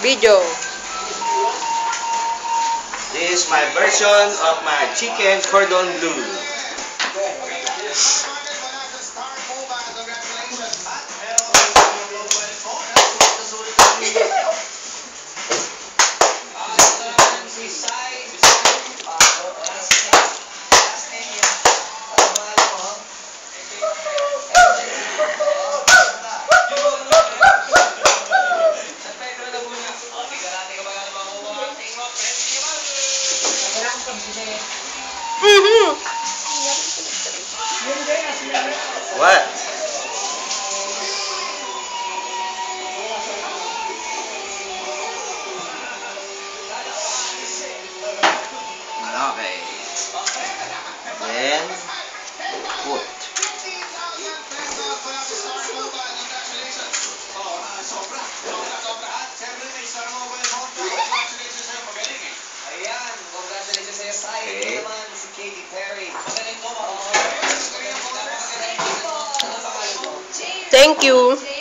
Video. This is my version of my chicken cordon bleu. What? Okay. Then put. Okay. Thank you.